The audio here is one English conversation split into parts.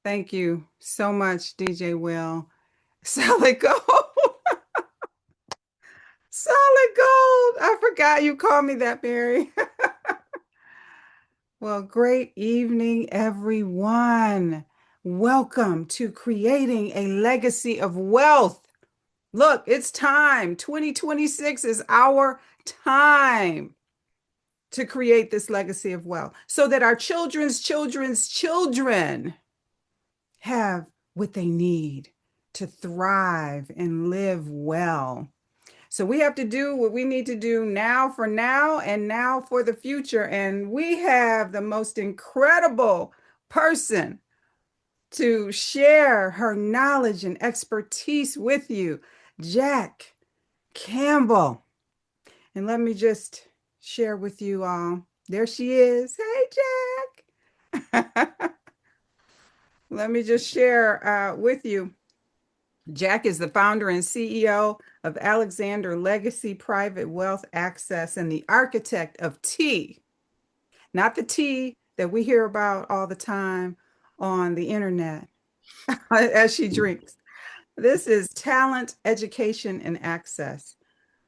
Thank you so much, DJ Will. Solid gold. Solid gold. I forgot you called me that, Mary. Well, great evening, everyone. Welcome to Creating a Legacy of Wealth. Look, it's time. 2026 is our time to create this legacy of wealth so that our children's children's children have what they need to thrive and live well. So we have to do what we need to do now for now and now for the future. And we have the most incredible person to share her knowledge and expertise with you, JaQ Campbell. And let me just share with you all. There she is. Hey, JaQ. Let me just share with you. JaQ is the founder and CEO of Alexander Legacy Private Wealth Access and the architect of tea, not the tea that we hear about all the time on the internet as she drinks. This is talent, education, and access.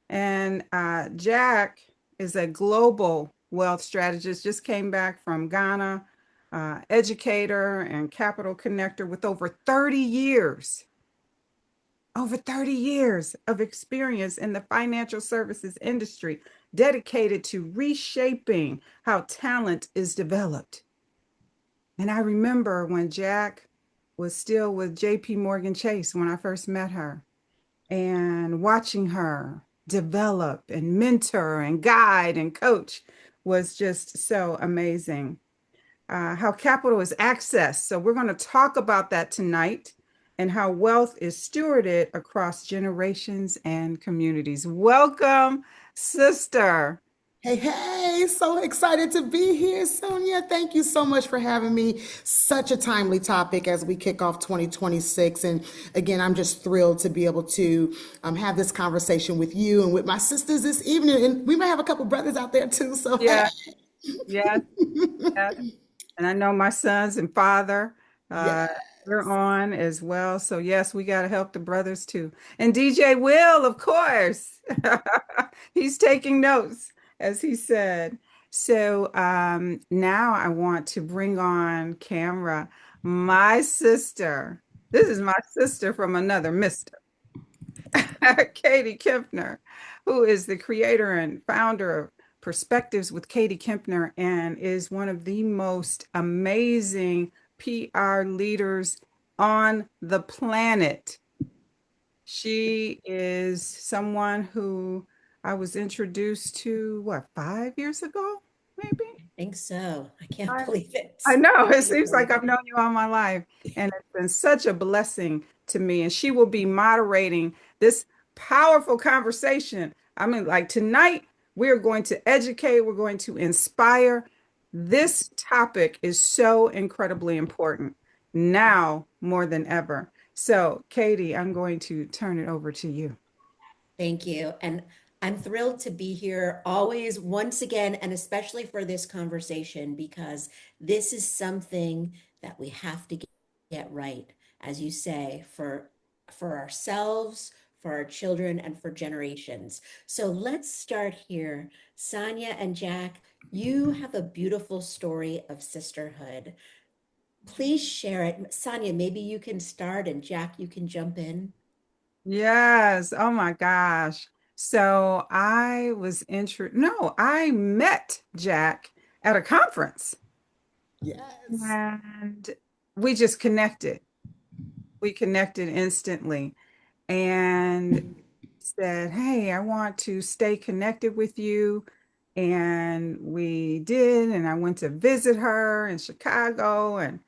And JaQ is a global wealth strategist, just came back from Ghana, educator and capital connector with over 30 years of experience in the financial services industry, dedicated to reshaping how talent is developed. And I remember when JaQ was still with JP Morgan Chase when I first met her, and watching her develop and mentor and guide and coach was just so amazing. How capital is accessed. So we're going to talk about that tonight and how wealth is stewarded across generations and communities. Welcome, sister. Hey, hey, so excited to be here, Sonia. Thank you so much for having me. Such a timely topic as we kick off 2026. And again, I'm just thrilled to be able to have this conversation with you and with my sisters this evening. And we might have a couple brothers out there too. So, hey. Yeah, yes, yes. And I know my sons and father, uh, Yeah. they're on as well. So yes, we got to help the brothers too. And DJ Will, of course, he's taking notes, as he said. So now I want to bring on camera my sister. This is my sister from another mister, Katie Kempner, who is the creator and founder of Perspectives with Katie Kempner and is one of the most amazing PR leaders on the planet. She is someone who I was introduced to, what, 5 years ago, maybe? Think so. I can't I, believe it. I know. I It can't seems believe like I've it. known you all my life, and it's been such a blessing to me. And she will be moderating this powerful conversation. I mean, like tonight, we're going to educate, we're going to inspire. This topic is so incredibly important now more than ever. So, Katie, I'm going to turn it over to you. Thank you. And I'm thrilled to be here always, once again, and especially for this conversation, because this is something that we have to get right, as you say, for ourselves, for our children, and for generations. So let's start here. Sonia and JaQ, you have a beautiful story of sisterhood. Please share it. Sonia, maybe you can start, and JaQ, you can jump in. Yes. Oh my gosh. So I met JaQ at a conference Yes. and we just connected. We connected instantly and said, "Hey, I want to stay connected with you." And we did. And I went to visit her in Chicago. And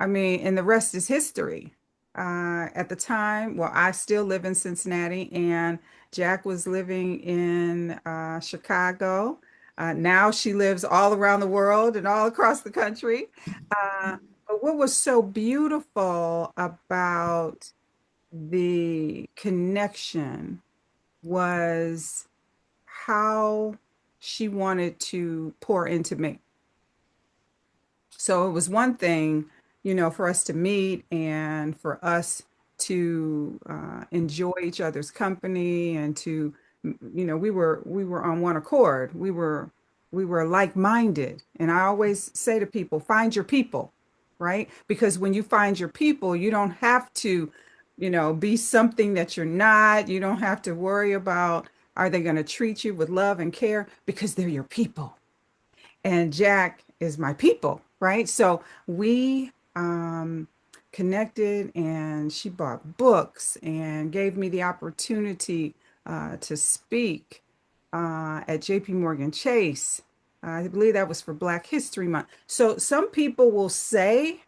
I mean, and the rest is history. At the time, well, I still live in Cincinnati, and JaQ was living in Chicago. Now she lives all around the world and all across the country. But what was so beautiful about the connection was how she wanted to pour into me. So it was one thing, for us to meet and for us to enjoy each other's company and to, we were on one accord. We were like-minded. And I always say to people, find your people, right? Because when you find your people, you don't have to, be something that you're not. You don't have to worry about, are they going to treat you with love and care, because they're your people. And JaQ is my people, right? So we connected, and she bought books and gave me the opportunity to speak at JP Morgan Chase. I believe that was for Black History Month. So some people will say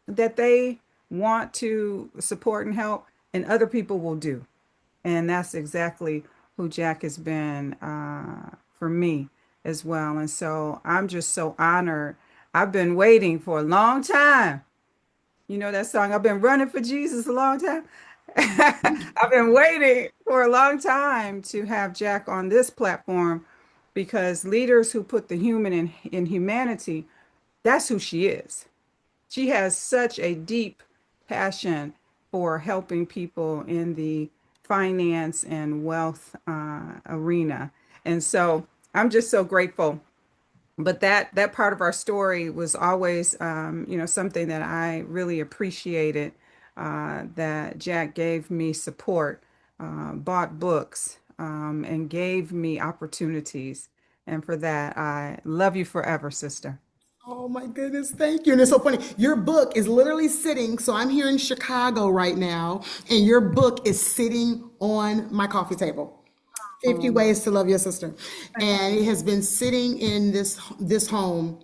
that they want to support and help, and other people will do. And that's exactly who JaQ has been for me as well. And so I'm just so honored. I've been waiting for a long time. You know that song, I've been running for Jesus a long time. I've been waiting for a long time to have JaQ on this platform, because leaders who put the human in humanity, that's who she is. She has such a deep passion for helping people in the finance and wealth arena. And so I'm just so grateful. But that part of our story was always, something that I really appreciated, that JaQ gave me support, bought books, and gave me opportunities. And for that, I love you forever, sister. Oh my goodness, thank you. And it's so funny. Your book is literally sitting, so I'm here in Chicago right now, and your book is sitting on my coffee table. 50 Um, Ways to Love Your Sister. And it has been sitting in this home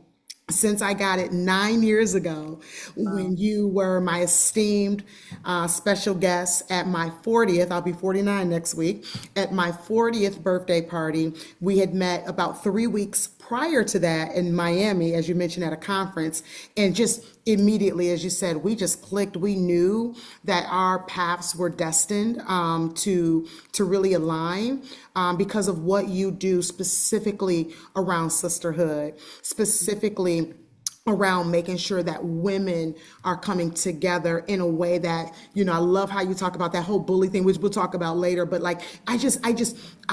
since I got it 9 years ago, when you were my esteemed special guest at my 40th. I'll be 49 next week. At my 40th birthday party, we had met about 3 weeks prior to that in Miami, as you mentioned, at a conference. And just immediately, as you said, we just clicked. We knew that our paths were destined to really align, because of what you do specifically around sisterhood, specifically around making sure that women are coming together in a way that, I love how you talk about that whole bully thing, which we'll talk about later. But like, I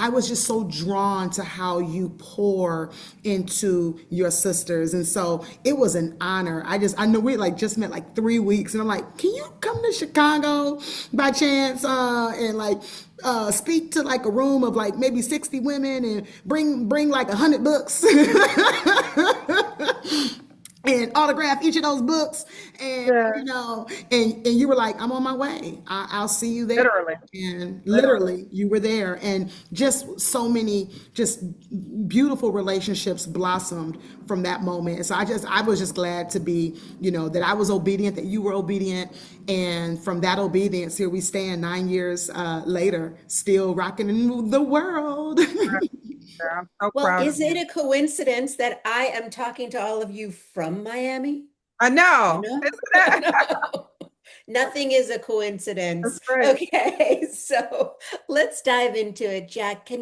was just so drawn to how you pour into your sisters. And so it was an honor. I know we like just met like 3 weeks, and I'm like, can you come to Chicago by chance, and like, speak to like a room of like maybe 60 women, and bring like 100 books and autograph each of those books. And Yeah, and you were like, I'm on my way. I'll see you there. literally, And literally. literally you were there, and just so many just beautiful relationships blossomed from that moment. And so I was just glad to be, that I was obedient, that you were obedient. And from that obedience, here we stand 9 years later, still rocking in the world. Yeah, I'm so Well, proud of is it you. a coincidence that I am talking to all of you from Miami? I You know. know? Isn't that? No. Nothing is a That's coincidence. right. Okay, so let's dive into it. JaQ, can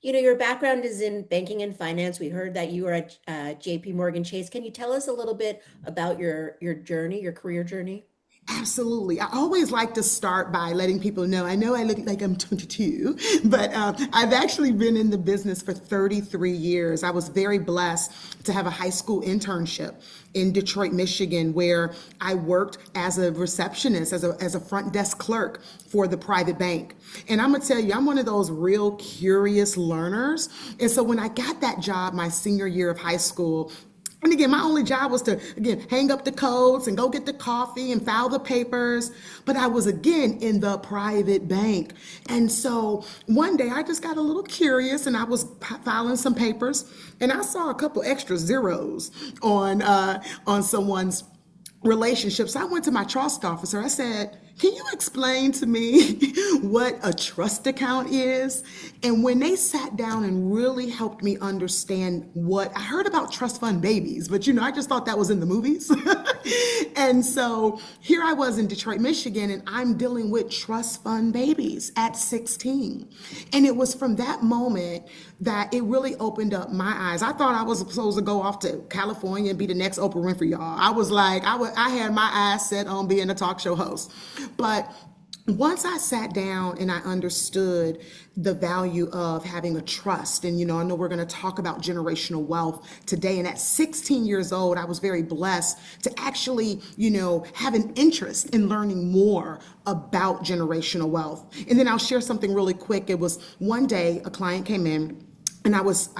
your background is in banking and finance. We heard that you were at JP Morgan Chase. Can you tell us a little bit about your journey, your career journey? Absolutely. I always like to start by letting people know I look like I'm 22, but I've actually been in the business for 33 years. I was very blessed to have a high school internship in Detroit, Michigan, where I worked as a receptionist, as a front desk clerk for the private bank. And I'm gonna tell you, I'm one of those real curious learners. And so when I got that job my senior year of high school, and again, my only job was to, again, hang up the coats and go get the coffee and file the papers. But I was, again, in the private bank. And so one day I just got a little curious, and I was filing some papers, and I saw a couple extra zeros on someone's relationship. So I went to my trust officer. I said, can you explain to me what a trust account is? And when they sat down and really helped me understand, what I heard about trust fund babies, but I just thought that was in the movies. And so here I was in Detroit, Michigan, and I'm dealing with trust fund babies at 16. And it was from that moment that it really opened up my eyes. I thought I was supposed to go off to California and be the next Oprah Winfrey, y'all. I was like, I had my eyes set on being a talk show host. But once I sat down and I understood the value of having a trust, and I know we're going to talk about generational wealth today. And at 16 years old, I was very blessed to actually, have an interest in learning more about generational wealth. And then I'll share something really quick. It was one day a client came in. And I was,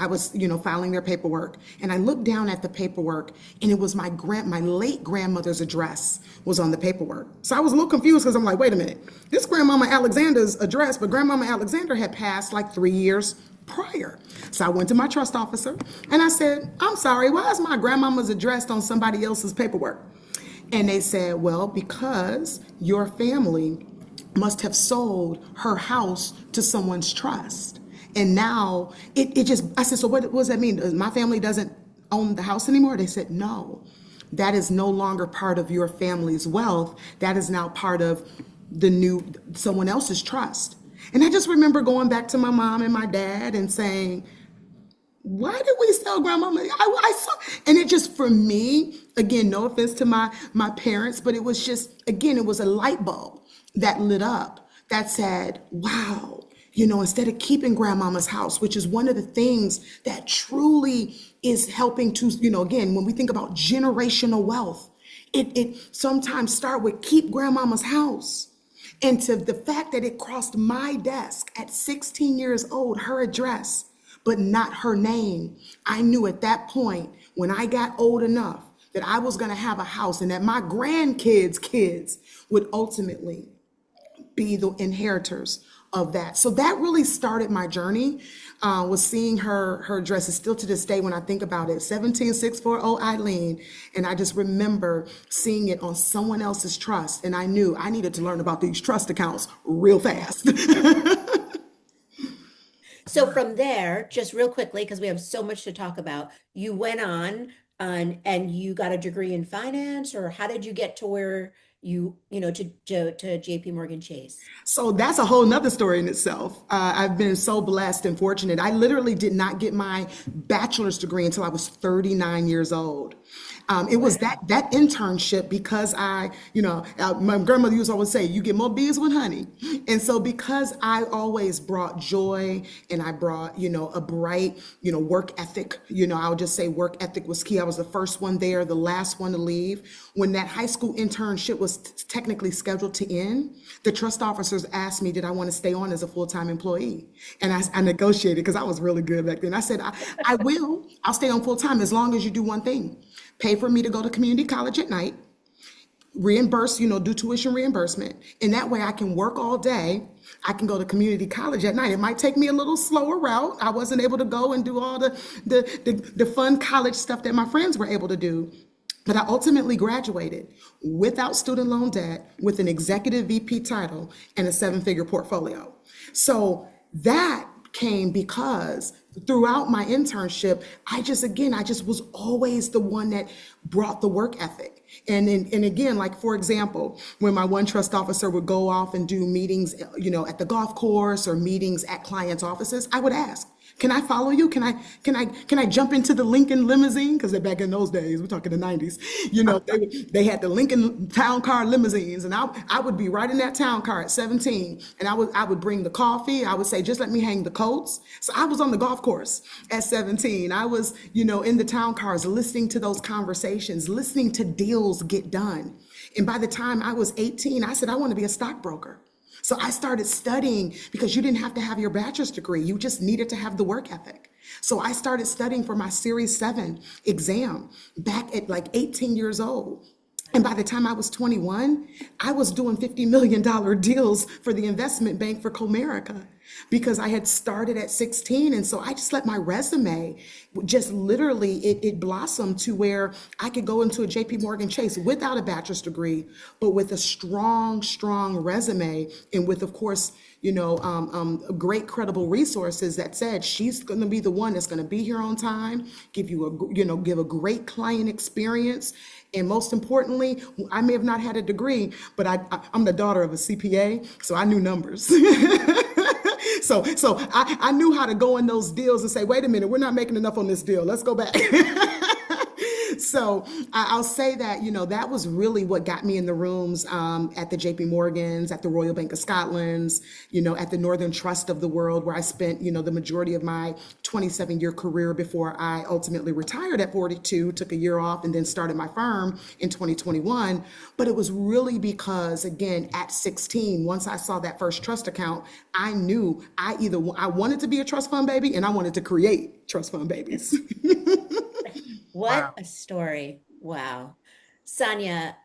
filing their paperwork, and I looked down at the paperwork, and it was my late grandmother's address was on the paperwork. So I was a little confused because I'm like, wait a minute, this Grandmama Alexander's address, but Grandmama Alexander had passed like 3 years prior. So I went to my trust officer, and I said, I'm sorry, why is my grandmama's address on somebody else's paperwork? And they said, well, because your family must have sold her house to someone's trust. And now I said, so what does that mean? My family doesn't own the house anymore? They said, no, that is no longer part of your family's wealth. That is now part of someone else's trust. And I just remember going back to my mom and my dad and saying, why did we sell grandmama? I saw, and it just, for me, again, no offense to my parents, but it was just, again, it was a light bulb that lit up that said, wow. Instead of keeping grandmama's house, which is one of the things that truly is helping to, again, when we think about generational wealth, it sometimes start with keep grandmama's house. And to the fact that it crossed my desk at 16 years old, her address, but not her name. I knew at that point, when I got old enough, that I was going to have a house and that my grandkids' kids would ultimately be the inheritors of that. So that really started my journey, was seeing her dresses still to this day when I think about it, 17640 Eileen. And I just remember seeing it on someone else's trust. And I knew I needed to learn about these trust accounts real fast. So from there, just real quickly, because we have so much to talk about, you went on and you got a degree in finance, or how did you get to where to JP Morgan Chase? So that's a whole nother story in itself. I've been so blessed and fortunate. I literally did not get my bachelor's degree until I was 39 years old. It was that internship because my grandmother used to always say, you get more bees with honey. And so because I always brought joy and I brought, a bright, work ethic, I would just say work ethic was key. I was the first one there, the last one to leave. When that high school internship was technically scheduled to end, the trust officers asked me, did I want to stay on as a full-time employee? And I negotiated because I was really good back then. I said, I'll stay on full-time as long as you do one thing. Pay for me to go to community college at night, reimburse, do tuition reimbursement. And that way I can work all day. I can go to community college at night. It might take me a little slower route. I wasn't able to go and do all the fun college stuff that my friends were able to do. But I ultimately graduated without student loan debt, with an executive VP title and a 7-figure portfolio. So that came because throughout my internship, I just was always the one that brought the work ethic. And again, like, for example, when my one trust officer would go off and do meetings, at the golf course or meetings at clients' offices, I would ask, can I follow you? Can I jump into the Lincoln limousine? Because back in those days, we're talking the 90s, they had the Lincoln town car limousines, and I would be right in that town car at 17, and I would bring the coffee. I would say, just let me hang the coats. So I was on the golf course at 17. I was, in the town cars, listening to those conversations, listening to deals get done. And by the time I was 18, I said, I want to be a stockbroker. So I started studying, because you didn't have to have your bachelor's degree. You just needed to have the work ethic. So I started studying for my Series 7 exam back at like 18 years old. And by the time I was 21, I was doing $50 million deals for the investment bank for Comerica. because I had started at 16. And so I just let my resume just literally, it blossomed to where I could go into a JP Morgan Chase without a bachelor's degree, but with a strong, strong resume. And with, of course, great credible resources that said she's going to be the one that's going to be here on time, give you give a great client experience. And most importantly, I may have not had a degree, but I'm the daughter of a CPA, so I knew numbers. So I knew how to go in those deals and say, wait a minute, we're not making enough on this deal. Let's go back. So I'll say that, that was really what got me in the rooms at the JP Morgans, at the Royal Bank of Scotland's, at the Northern Trust of the world, where I spent, the majority of my 27-year career before I ultimately retired at 42, took a year off, and then started my firm in 2021. But it was really because, again, at 16, once I saw that first trust account, I knew I wanted to be a trust fund baby and I wanted to create trust fund babies. What Wow. a story. Wow. Sonia,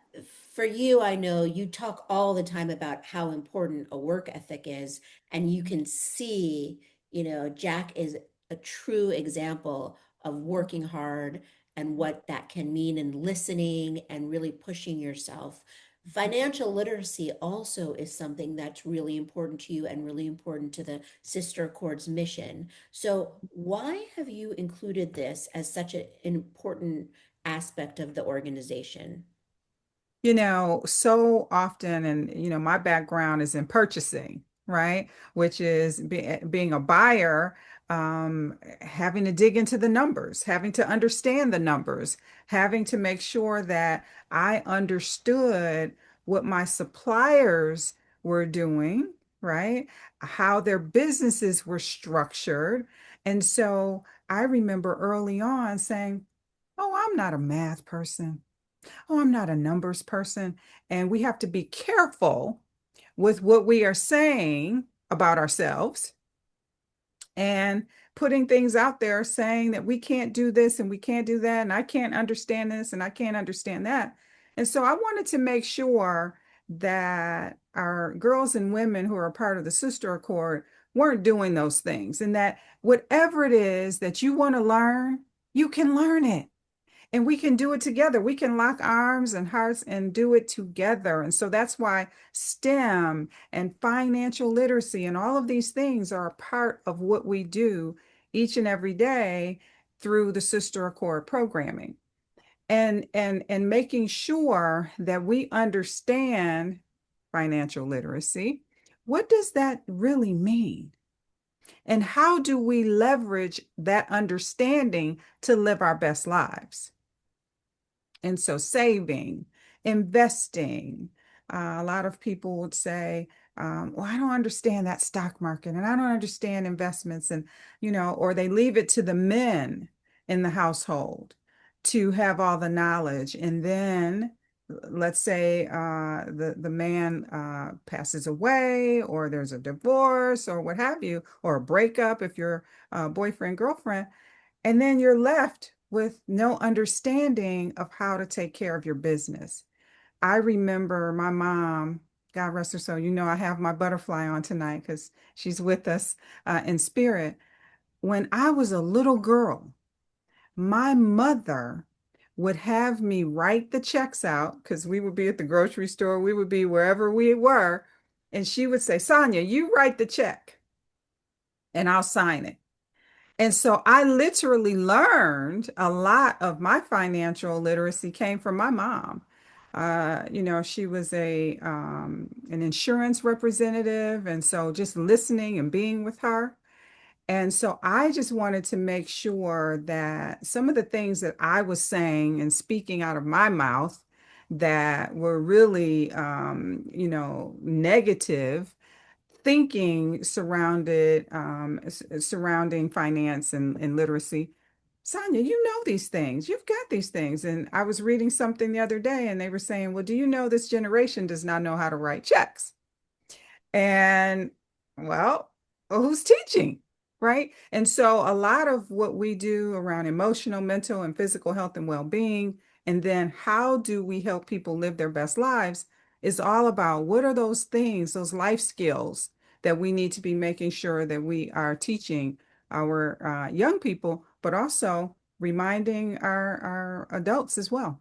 for you, I know you talk all the time about how important a work ethic is, and you can see, JaQ is a true example of working hard and what that can mean in listening and really pushing yourself. Financial literacy also is something that's really important to you and really important to the Sister Accords mission. So, why have you included this as such an important aspect of the organization? So often, and my background is in purchasing, right? Which is being a buyer, having to dig into the numbers, having to understand the numbers, having to make sure that I understood what my suppliers were doing, right? How their businesses were structured. And so I remember early on saying, "Oh, I'm not a math person. Oh, I'm not a numbers person." And we have to be careful with what we are saying about ourselves and putting things out there saying that we can't do this and we can't do that. And I can't understand this and I can't understand that. And so I wanted to make sure that our girls and women who are part of the Sister Accord weren't doing those things, and that whatever it is that you want to learn, you can learn it. And we can do it together. We can lock arms and hearts and do it together. And so that's why STEM and financial literacy and all of these things are a part of what we do each and every day through the Sister Accord programming. And making sure that we understand financial literacy. What does that really mean? And how do we leverage that understanding to live our best lives? And so saving, investing, a lot of people would say, well, I don't understand that stock market and I don't understand investments. And, or they leave it to the men in the household to have all the knowledge. And then let's say the man passes away, or there's a divorce or what have you, or a breakup if you're boyfriend, girlfriend, and then you're left with no understanding of how to take care of your business. I remember my mom, God rest her soul, I have my butterfly on tonight because she's with us in spirit. When I was a little girl, my mother would have me write the checks out because we would be at the grocery store, we would be wherever we were. And she would say, Sonia, you write the check and I'll sign it. And so I literally learned a lot of my financial literacy came from my mom. She was a an insurance representative, and so just listening and being with her. And so I just wanted to make sure that some of the things that I was saying and speaking out of my mouth that were really, negative thinking surrounding finance and literacy. Sonia, you know these things. You've got these things. And I was reading something the other day and they were saying, well, do you know this generation does not know how to write checks? And well, who's teaching? Right. And so a lot of what we do around emotional, mental, and physical health and well-being, and then how do we help people live their best lives is all about what are those things, those life skills that we need to be making sure that we are teaching our young people, but also reminding our adults as well.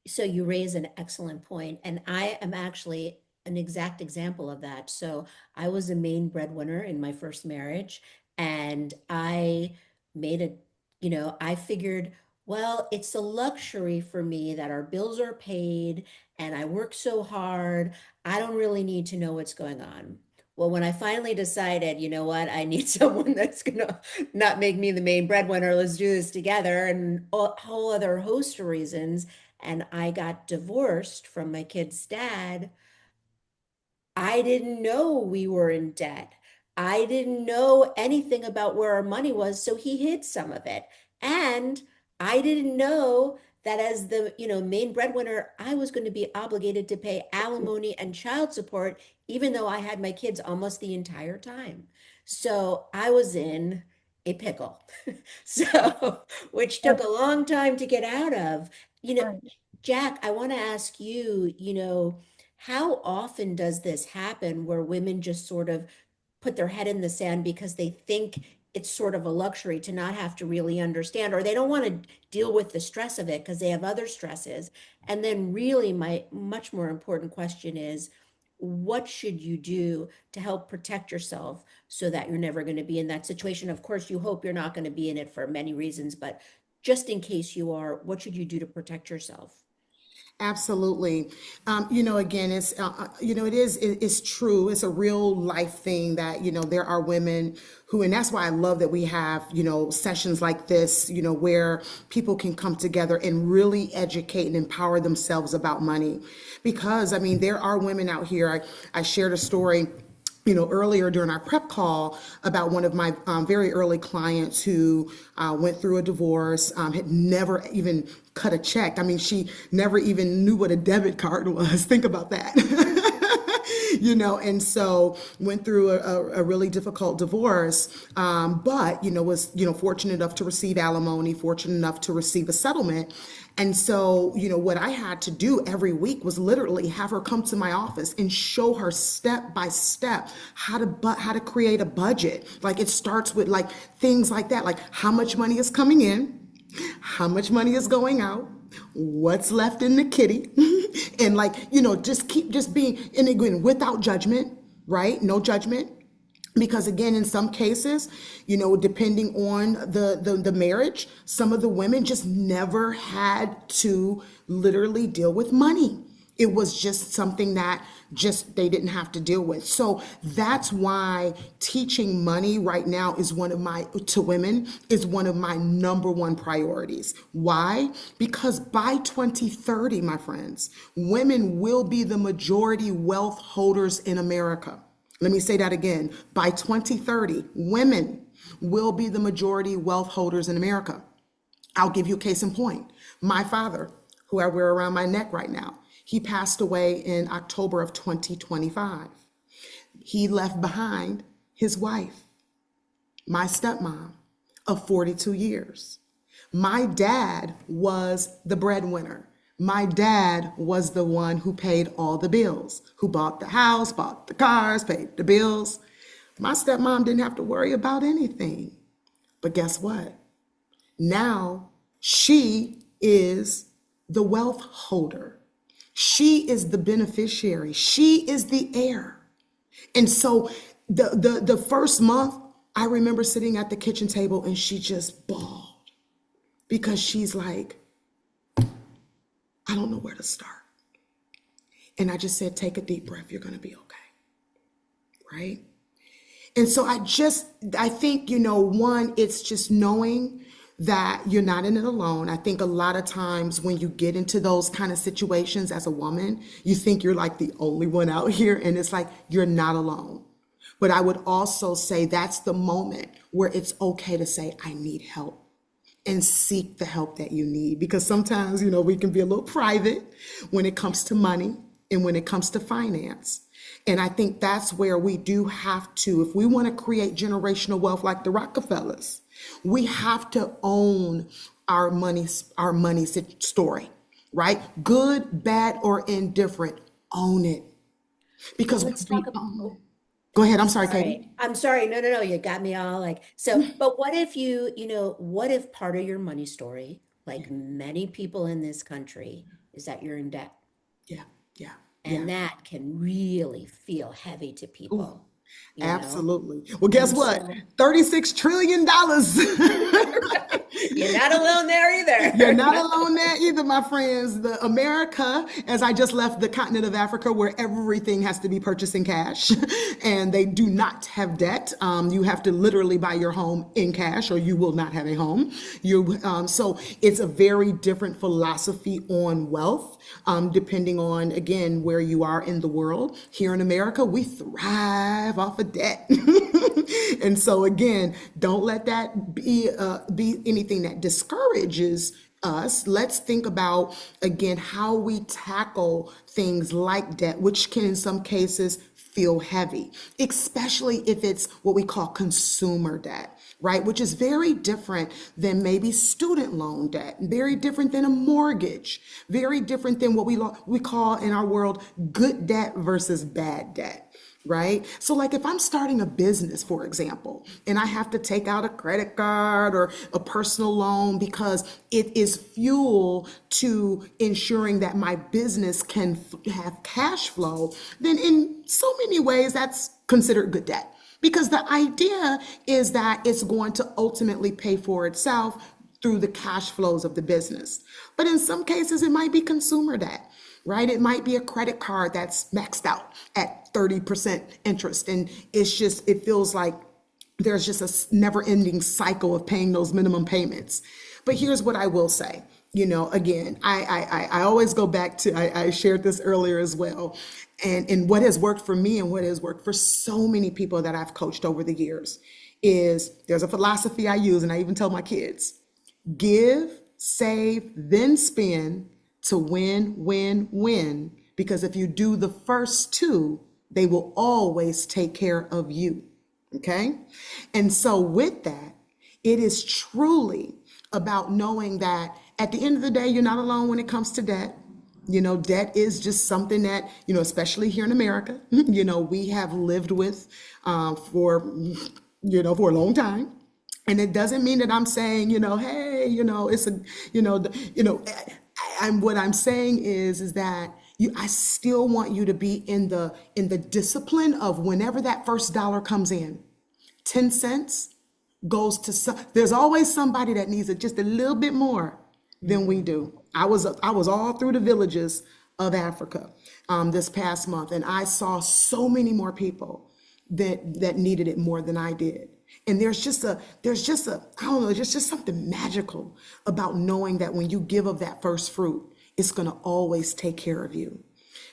So you raise an excellent point, and I am actually an exact example of that. So I was a main breadwinner in my first marriage, and I made a, I figured, well, it's a luxury for me that our bills are paid and I work so hard. I don't really need to know what's going on. Well, when I finally decided, you know what, I need someone that's gonna not make me the main breadwinner, let's do this together, and a whole other host of reasons, and I got divorced from my kid's dad, I didn't know we were in debt. I didn't know anything about where our money was, so he hid some of it. And I didn't know that as the, main breadwinner, I was going to be obligated to pay alimony and child support, even though I had my kids almost the entire time. So I was in a pickle. So, which took a long time to get out of. You know, Right. JaQ, I want to ask you, how often does this happen where women just sort of put their head in the sand because they think it's sort of a luxury to not have to really understand, or they don't want to deal with the stress of it because they have other stresses? And then, really, my much more important question is, what should you do to help protect yourself so that you're never going to be in that situation? Of course, you hope you're not going to be in it for many reasons, but just in case you are, what should you do to protect yourself? Absolutely. Again, it's true. It's a real life thing that, there are women who, and that's why I love that we have, sessions like this, where people can come together and really educate and empower themselves about money. Because, I mean, there are women out here. I shared a story earlier during our prep call about one of my very early clients who went through a divorce, had never even cut a check. I mean, she never even knew what a debit card was. Think about that. And so went through a really difficult divorce, but, was, fortunate enough to receive alimony, fortunate enough to receive a settlement. And so, what I had to do every week was literally have her come to my office and show her step by step how to create a budget. Like, it starts with like things like that, like how much money is coming in, how much money is going out, what's left in the kitty, and like, just being, and again, without judgment, right? No judgment. Because again, in some cases, depending on the marriage, some of the women just never had to literally deal with money. It was just something that just they didn't have to deal with. So that's why teaching money right now is to women is one of my number one priorities. Why? Because by 2030, my friends, women will be the majority wealth holders in America. Let me say that again. By 2030, women will be the majority wealth holders in America. I'll give you a case in point. My father, who I wear around my neck right now, he passed away in October of 2025. He left behind his wife, my stepmom, of 42 years. My dad was the breadwinner. My dad was the one who paid all the bills, who bought the house, bought the cars, paid the bills. My stepmom didn't have to worry about anything. But guess what? Now she is the wealth holder. She is the beneficiary. She is the heir. And so the first month, I remember sitting at the kitchen table and she just bawled because she's like, I don't know where to start. And I just said, take a deep breath. You're going to be okay. Right? And so I think, one, it's just knowing that you're not in it alone. I think a lot of times when you get into those kind of situations as a woman, you think you're like the only one out here. And it's like, you're not alone. But I would also say that's the moment where it's okay to say, I need help. And seek the help that you need. Because sometimes, we can be a little private when it comes to money and when it comes to finance. And I think that's where we do have to, if we want to create generational wealth like the Rockefellers, we have to own our money story, right? Good, bad, or indifferent, own it. Well, Because let's when talk we about, own it, Go ahead. I'm sorry, Katie. Sorry. I'm sorry. No, no, no. You got me all like, so, but what if what if part of your money story, Yeah, like many people in this country, is that you're in debt? yeah, yeah, yeah. And that can really feel heavy to Ooh, people, you know? absolutely. Well, guess And what? so $36 trillion. you're not alone there You're not either. alone there either, my friends. The America, as I just left the continent of Africa, where everything has to be purchased in cash, and they do not have debt. You have to literally buy your home in cash, or you will not have a home. So it's a very different philosophy on wealth, depending on again where you are in the world. Here in America, we thrive off of debt. And so again, don't let that be anything that discourages us. Let's think about again how we tackle things like debt, which can in some cases feel heavy, especially if it's what we call consumer debt, right? Which is very different than maybe student loan debt, very different than a mortgage, very different than what we call in our world good debt versus bad debt. Right? So, like if I'm starting a business, for example, and I have to take out a credit card or a personal loan because it is fuel to ensuring that my business can have cash flow, then in so many ways that's considered good debt. Because the idea is that it's going to ultimately pay for itself through the cash flows of the business. But in some cases, it might be consumer debt, right? It might be a credit card that's maxed out at 30% interest. And it feels like there's just a never ending cycle of paying those minimum payments. But here's what I will say. Again, I always go back to, I shared this earlier as well. And what has worked for me and what has worked for so many people that I've coached over the years is there's a philosophy I use, and I even tell my kids, give, save, then spend to win, win, win. Because if you do the first two, they will always take care of you. Okay. And so with that, it is truly about knowing that at the end of the day, you're not alone when it comes to debt. Debt is just something that, especially here in America, we have lived with for a long time. And it doesn't mean that I'm saying, hey, it's a, what I'm saying is that I still want you to be in the discipline of whenever that first dollar comes in, 10 cents goes to there's always somebody that needs it just a little bit more than we do. I was all through the villages of Africa this past month, and I saw so many more people that needed it more than I did. And there's just a I don't know, there's just something magical about knowing that when you give of that first fruit, it's going to always take care of you.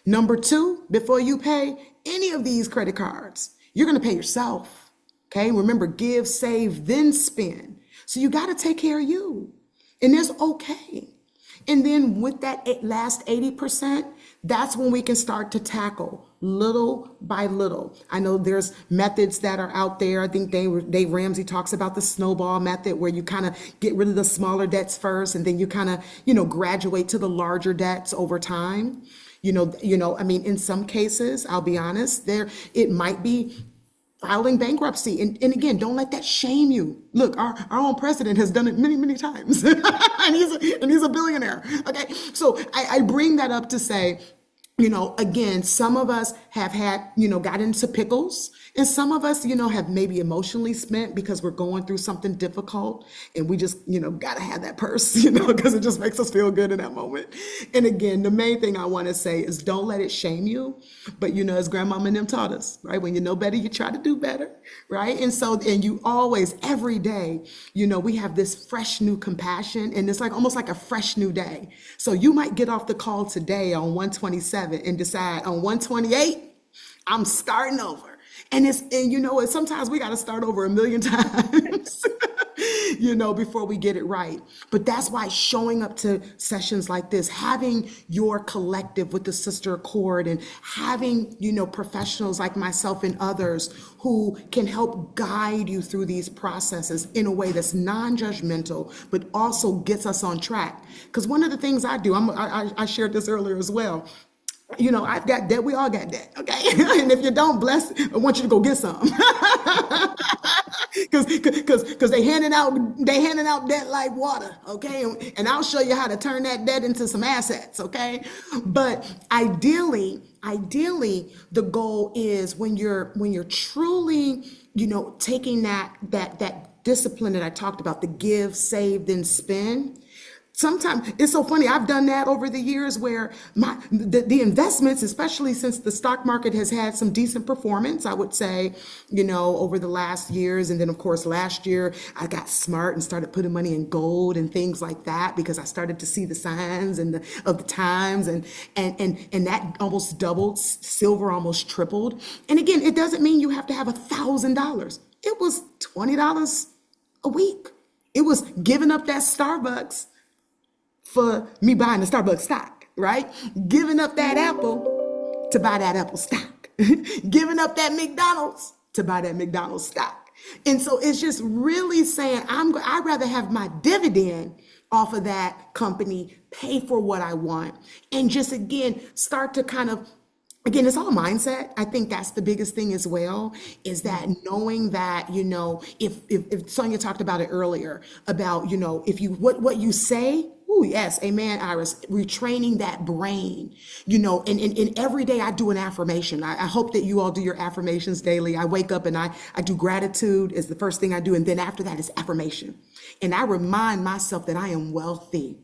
Number two, before you pay any of these credit cards, you're going to pay yourself. Okay. Remember, give, save, then spend. So you got to take care of you. And that's okay. And then with that last 80%, that's when we can start to tackle little by little. I know there's methods that are out there. I think Dave Ramsey talks about the snowball method, where you kind of get rid of the smaller debts first, and then you kind of, graduate to the larger debts over time. I mean, in some cases, I'll be honest, it might be filing bankruptcy. And again, don't let that shame you. Look, our own president has done it many, many times. and he's a billionaire. Okay. So I bring that up to say, again, some of us have had, got into pickles, and some of us, have maybe emotionally spent because we're going through something difficult, and we just, got to have that purse, because it just makes us feel good in that moment. And again, the main thing I want to say is don't let it shame you. But, as grandmama and them taught us, right? When you know better, you try to do better, right? And you always, every day, we have this fresh new compassion, and it's like almost like a fresh new day. So you might get off the call today on 127 and decide on 128, I'm starting over. And sometimes we got to start over a million times, before we get it right. But that's why showing up to sessions like this, having your collective with the Sister Accord, and having, professionals like myself and others who can help guide you through these processes in a way that's non-judgmental, but also gets us on track. Because one of the things I do, I shared this earlier as well. I've got debt. We all got debt. Okay. And if you don't, bless, I want you to go get some. Because they handing out debt like water. Okay. And I'll show you how to turn that debt into some assets. Okay. But ideally, the goal is when you're truly, taking that discipline that I talked about, the give, save, then spend. Sometimes it's so funny. I've done that over the years where the investments, especially since the stock market has had some decent performance, I would say, over the last years. And then of course, last year I got smart and started putting money in gold and things like that because I started to see the signs of the times, and that almost doubled. Silver almost tripled. And again, it doesn't mean you have to have $1,000. It was $20 a week. It was giving up that Starbucks for me buying the Starbucks stock, right? Giving up that Apple to buy that Apple stock. Giving up that McDonald's to buy that McDonald's stock. And so it's just really saying, I'd rather have my dividend off of that company, pay for what I want, and just again, start to kind of, again, it's all mindset. I think that's the biggest thing as well, is that knowing that, if Sonia talked about it earlier about, if you, what you say. Oh, yes. Amen, Iris. Retraining that brain, and every day I do an affirmation. I hope that you all do your affirmations daily. I wake up and I do gratitude is the first thing I do. And then after that is affirmation. And I remind myself that I am wealthy.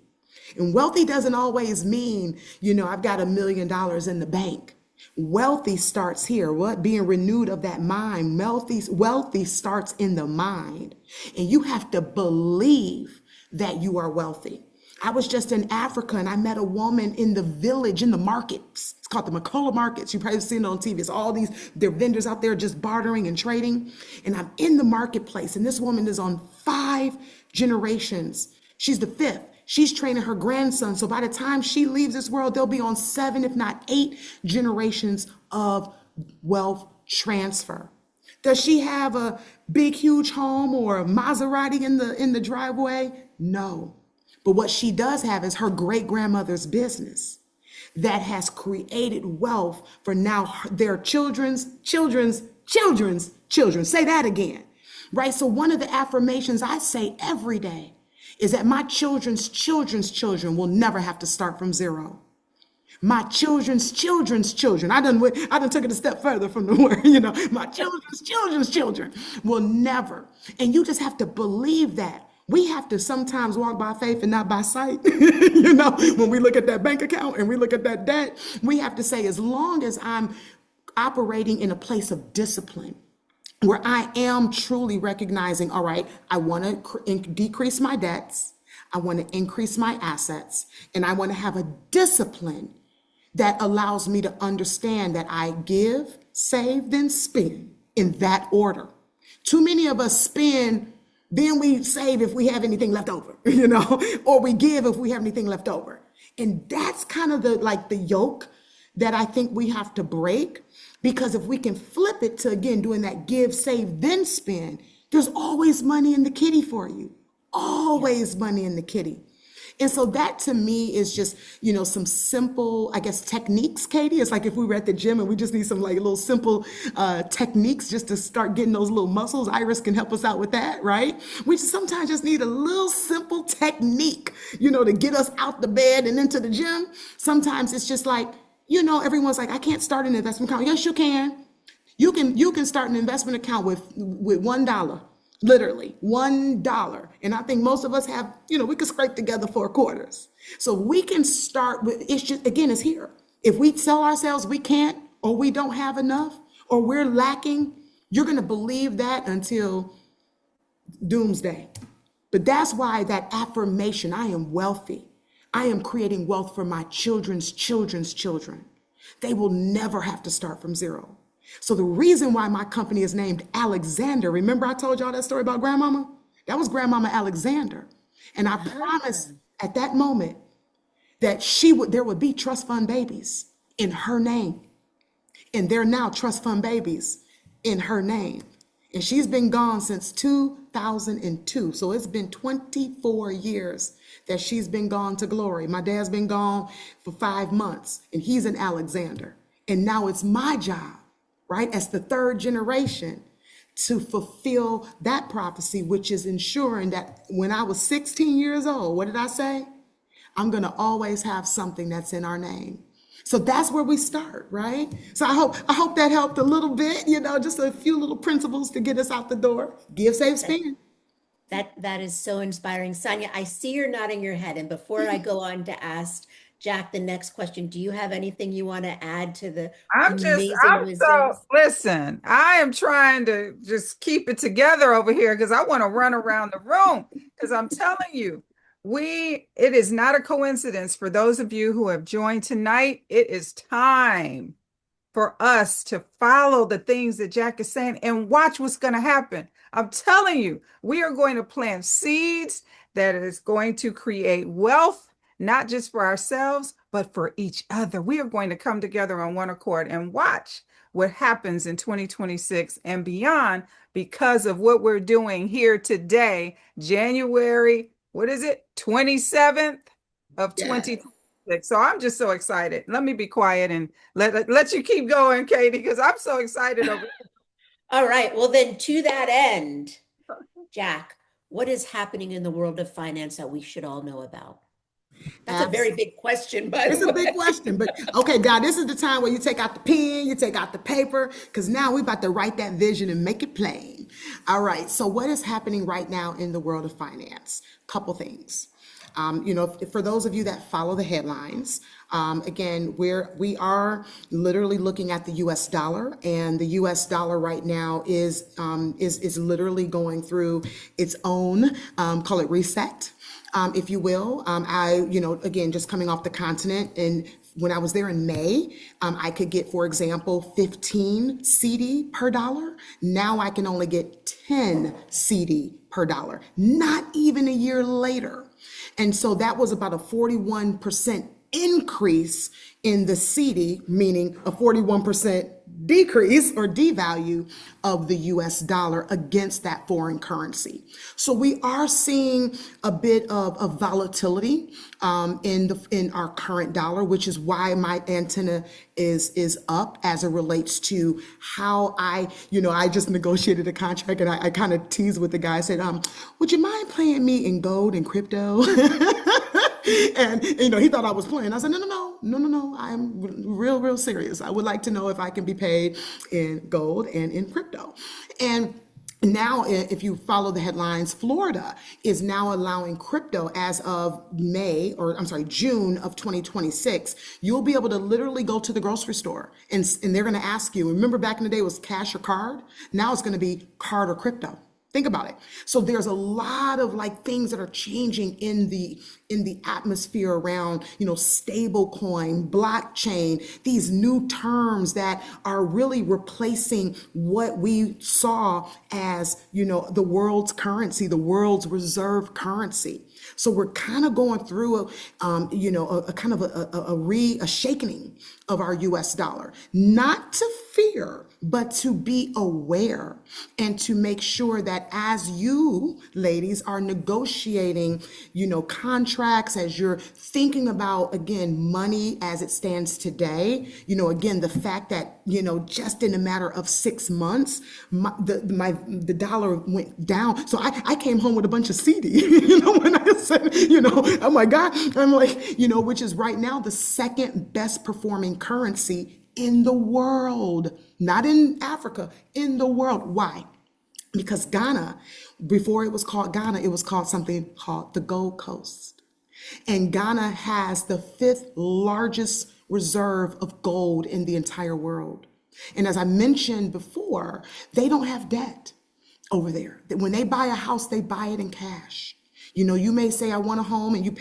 And wealthy doesn't always mean, I've got $1 million in the bank. Wealthy starts here. What? Being renewed of that mind. Wealthy starts in the mind. And you have to believe that you are wealthy. I was just in Africa and I met a woman in the village, in the markets. It's called the Makola markets. You've probably seen it on TV. It's all there are vendors out there just bartering and trading. And I'm in the marketplace and this woman is on 5 generations. She's the 5th. She's training her grandson. So by the time she leaves this world, they'll be on 7, if not 8 generations of wealth transfer. Does she have a big, huge home or a Maserati in the driveway? No. But what she does have is her great grandmother's business that has created wealth for now their children's children's children's children. Say that again, right? So one of the affirmations I say every day is that my children's children's children will never have to start from zero. My children's children's children. I done took it a step further from the word, my children's children's children will never. And you just have to believe that. We have to sometimes walk by faith and not by sight. When we look at that bank account and we look at that debt, we have to say, as long as I'm operating in a place of discipline, where I am truly recognizing, all right, I want to decrease my debts, I want to increase my assets, and I want to have a discipline that allows me to understand that I give, save, then spend in that order. Too many of us spend, then we save if we have anything left over, or we give if we have anything left over. And that's kind of the yoke that I think we have to break, because if we can flip it to, again, doing that give, save, then spend, there's always money in the kitty for you, always money in the kitty. And so that to me is just, some simple, I guess, techniques, Katie. It's like if we were at the gym and we just need some little simple techniques just to start getting those little muscles. Iris can help us out with that, right? We sometimes just need a little simple technique, to get us out the bed and into the gym. Sometimes it's just like, everyone's like, I can't start an investment account. Yes, you can. You can start an investment account with $1. Literally $1. And I think most of us have, we could scrape together $4. So we can start with, it's just, again, it's here. If we tell ourselves we can't, or we don't have enough, or we're lacking, you're going to believe that until doomsday. But that's why that affirmation, I am wealthy. I am creating wealth for my children's children's children. They will never have to start from zero. So the reason why my company is named Alexander, remember I told y'all that story about grandmama? That was grandmama Alexander. And I promised at that moment that there would be trust fund babies in her name. And they're now trust fund babies in her name. And she's been gone since 2002. So it's been 24 years that she's been gone to glory. My dad's been gone for 5 months, and he's in Alexander. And now it's my job, right, as the third generation to fulfill that prophecy, which is ensuring that when I was 16 years old, what did I say? I'm going to always have something that's in our name. So that's where we start, right? So I hope that helped a little bit, just a few little principles to get us out the door. Give, save, spend. That is so inspiring. Sonia, I see you're nodding your head. And before I go on to ask JaQ the next question, do you have anything you want to add to the amazing wisdoms? Listen, I am trying to just keep it together over here because I want to run around the room because I'm telling you, it is not a coincidence for those of you who have joined tonight. It is time for us to follow the things that JaQ is saying and watch what's going to happen. I'm telling you, we are going to plant seeds that is going to create wealth, not just for ourselves, but for each other. We are going to come together on one accord and watch what happens in 2026 and beyond because of what we're doing here today, January, what is it, 27th of Yes. 2026. So I'm just so excited. Let me be quiet and let you keep going, Katie, because I'm so excited over it. All right. Well, then to that end, JaQ, what is happening in the world of finance that we should all know about? That's a very big question, by It's the a way. big question, but okay, God, this is the time where you take out the pen, you take out the paper, because now we're about to write that vision and make it plain. All right, so what is happening right now in the world of finance? Couple things. For those of you that follow the headlines, again, we are literally looking at the U.S. dollar, and the U.S. dollar right now is literally going through its own call it reset, if you will. Again, just coming off the continent, and when I was there in May, I could get, for example, 15 CD per dollar. Now I can only get 10 CD per dollar, not even a year later. And so that was about a 41% increase in the CD, meaning a 41% decrease or devalue of the US dollar against that foreign currency. So we are seeing a bit of volatility in our current dollar, which is why my antenna is up as it relates to how I just negotiated a contract, and I kind of teased with the guy. I said, would you mind paying me in gold and crypto? And he thought I was playing. I said, no, I'm real serious. I would like to know if I can be paid in gold and in crypto. And now, if you follow the headlines, Florida is now allowing crypto as of June of 2026. You'll be able to literally go to the grocery store and they're going to ask you, remember back in the day it was cash or card? Now it's going to be card or crypto. Think about it. So there's a lot of things that are changing in the atmosphere around, stable coin, blockchain, these new terms that are really replacing what we saw as, the world's currency, the world's reserve currency. So we're kind of going through a kind of a shaking of our US dollar, not to fear, but to be aware and to make sure that as you ladies are negotiating, contracts, as you're thinking about, again, money as it stands today, again, the fact that, just in a matter of 6 months, the dollar went down. So I came home with a bunch of CD, when I said, oh my God, I'm like, which is right now the second best performing currency in the world, not in Africa, in the world. Why? Because Ghana, before it was called Ghana, it was called something called the Gold Coast. And Ghana has the 5th largest reserve of gold in the entire world. And as I mentioned before, they don't have debt over there. When they buy a house, they buy it in cash. You may say, I want a home, and you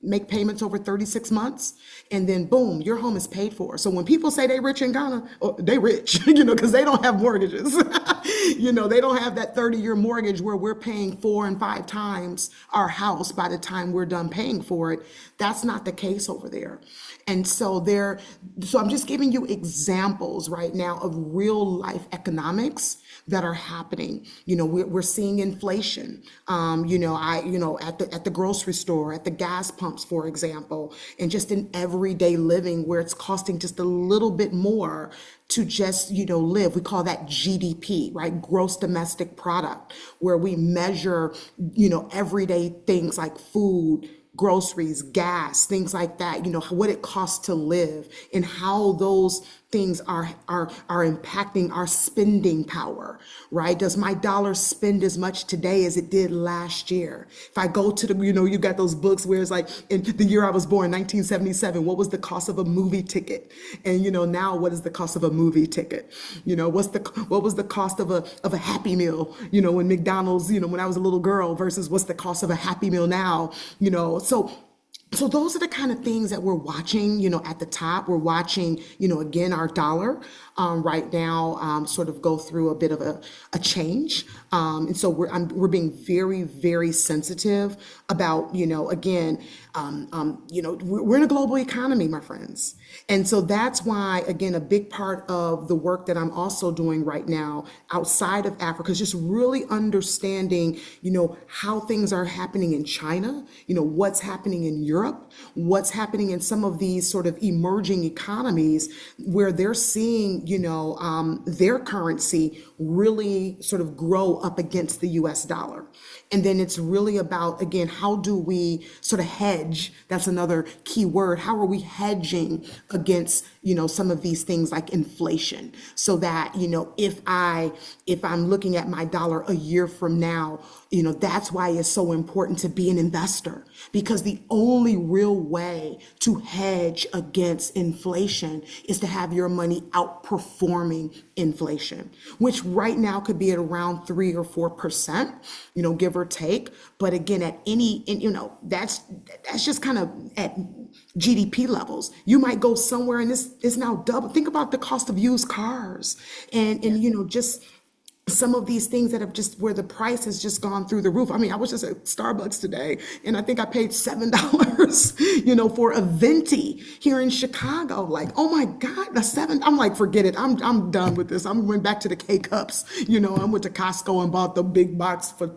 make payments over 36 months, and then boom, your home is paid for. So when people say they rich in Ghana, oh, they rich, because they don't have mortgages. They don't have that 30-year mortgage where we're paying 4 and 5 times our house by the time we're done paying for it. That's not the case over there. And so I'm just giving you examples right now of real life economics that are happening. We're seeing inflation. At the grocery store, at the gas pumps, for example, and just in everyday living where it's costing just a little bit more to just, live. We call that GDP, right? Gross domestic product, where we measure, everyday things like food, groceries, gas, things like that, what it costs to live and how those things are impacting our spending power, right? Does my dollar spend as much today as it did last year? If I go to you got those books where it's like, in the year I was born, 1977, what was the cost of a movie ticket? And now what is the cost of a movie ticket? What was the cost of a Happy Meal, when McDonald's, when I was a little girl versus what's the cost of a Happy Meal now, so those are the kind of things that we're watching, at the top. We're watching, again, our dollar right now sort of go through a bit of a change. And so we're being very, very sensitive about, again, we're in a global economy, my friends. And so that's why, again, a big part of the work that I'm also doing right now outside of Africa is just really understanding, how things are happening in China, what's happening in Europe, what's happening in some of these sort of emerging economies where they're seeing, their currency really sort of grow up against the US dollar. And then it's really about, again, how do we sort of hedge? That's another key word. How are we hedging against, some of these things like inflation so that, if I'm looking at my dollar a year from now, that's why it's so important to be an investor, because the only real way to hedge against inflation is to have your money outperforming inflation, which right now could be at around 3 or 4%, give or take. But again, at that's just kind of at GDP levels. You might go somewhere and this is now double. Think about the cost of used cars and just some of these things that have just where the price has just gone through the roof. I mean, I was just at Starbucks today and I think I paid $7, for a venti here in Chicago. Like, oh my God, I'm like, forget it. I'm done with this. I'm went back to the K cups. I went to Costco and bought the big box for.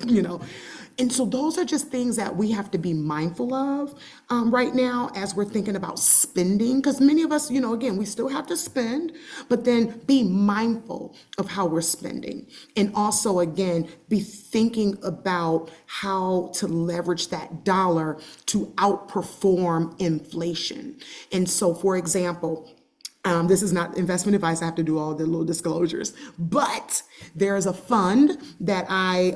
And so those are just things that we have to be mindful of right now as we're thinking about spending, because many of us, again, we still have to spend, but then be mindful of how we're spending. And also, again, be thinking about how to leverage that dollar to outperform inflation. And so, for example, this is not investment advice. I have to do all the little disclosures, but there's a fund that I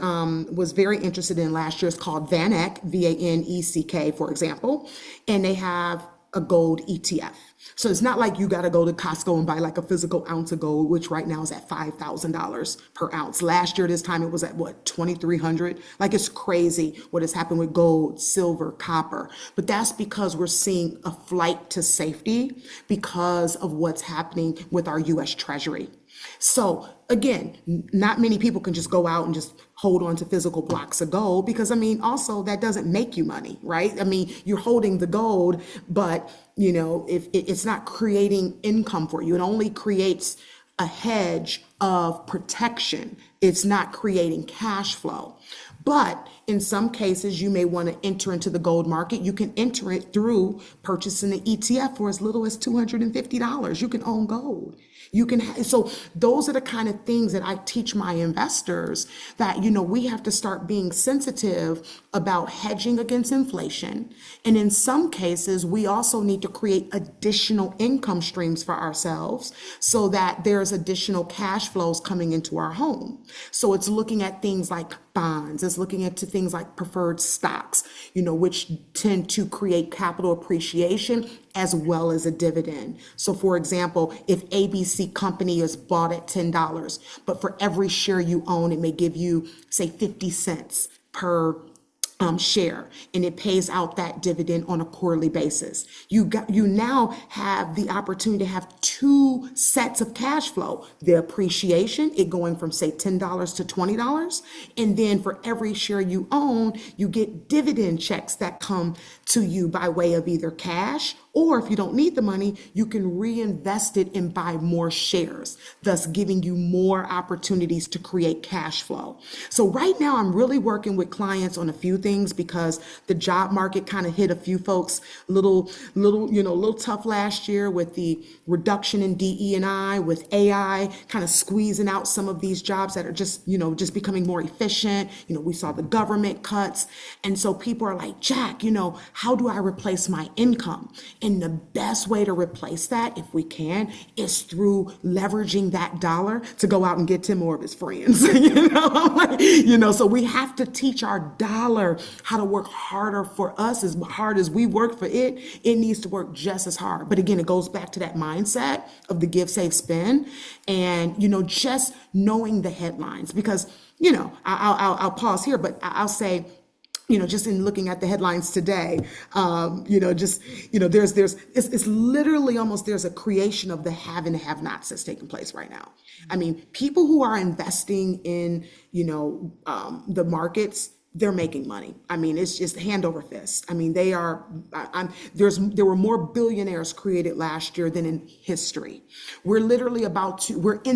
was very interested in last year. It's called VanEck, VANECK, for example, and they have a gold ETF. So it's not like you got to go to Costco and buy like a physical ounce of gold, which right now is at $5,000 per ounce. Last year, this time it was at what, 2,300? Like, it's crazy what has happened with gold, silver, copper. But that's because we're seeing a flight to safety because of what's happening with our US Treasury. So again, not many people can just go out and just hold on to physical blocks of gold because, also that doesn't make you money, right? You're holding the gold, but if it's not creating income for you, it only creates a hedge of protection. It's not creating cash flow. But in some cases, you may want to enter into the gold market. You can enter it through purchasing an ETF for as little as $250. You can own gold. So those are the kind of things that I teach my investors that, we have to start being sensitive about hedging against inflation. And in some cases, we also need to create additional income streams for ourselves so that there's additional cash flows coming into our home. So it's looking at things like bonds, it's looking into things like preferred stocks, which tend to create capital appreciation as well as a dividend. So for example, if ABC company is bought at $10, but for every share you own, it may give you, say, 50 cents per share, and it pays out that dividend on a quarterly basis. You now have the opportunity to have two sets of cash flow: the appreciation, it going from say $10 to $20, and then for every share you own, you get dividend checks that come to you by way of either cash, or if you don't need the money, you can reinvest it and buy more shares, thus giving you more opportunities to create cash flow. So right now I'm really working with clients on a few things because the job market kind of hit a few folks little tough last year with the reduction in DE&I, with AI kind of squeezing out some of these jobs that are just becoming more efficient. We saw the government cuts. And so people are like, JaQ, how do I replace my income? And the best way to replace that, if we can, is through leveraging that dollar to go out and get 10 more of his friends. So we have to teach our dollar how to work harder for us. As hard as we work for it, it needs to work just as hard. But again, it goes back to that mindset of the give, save, spend, and just knowing the headlines. Because I'll pause here, but I'll say, just in looking at the headlines today, it's literally almost, there's a creation of the have and have-nots that's taking place right now. I mean, people who are investing in, the markets, they're making money. I mean, it's just hand over fist. I mean, there were more billionaires created last year than in history. We're in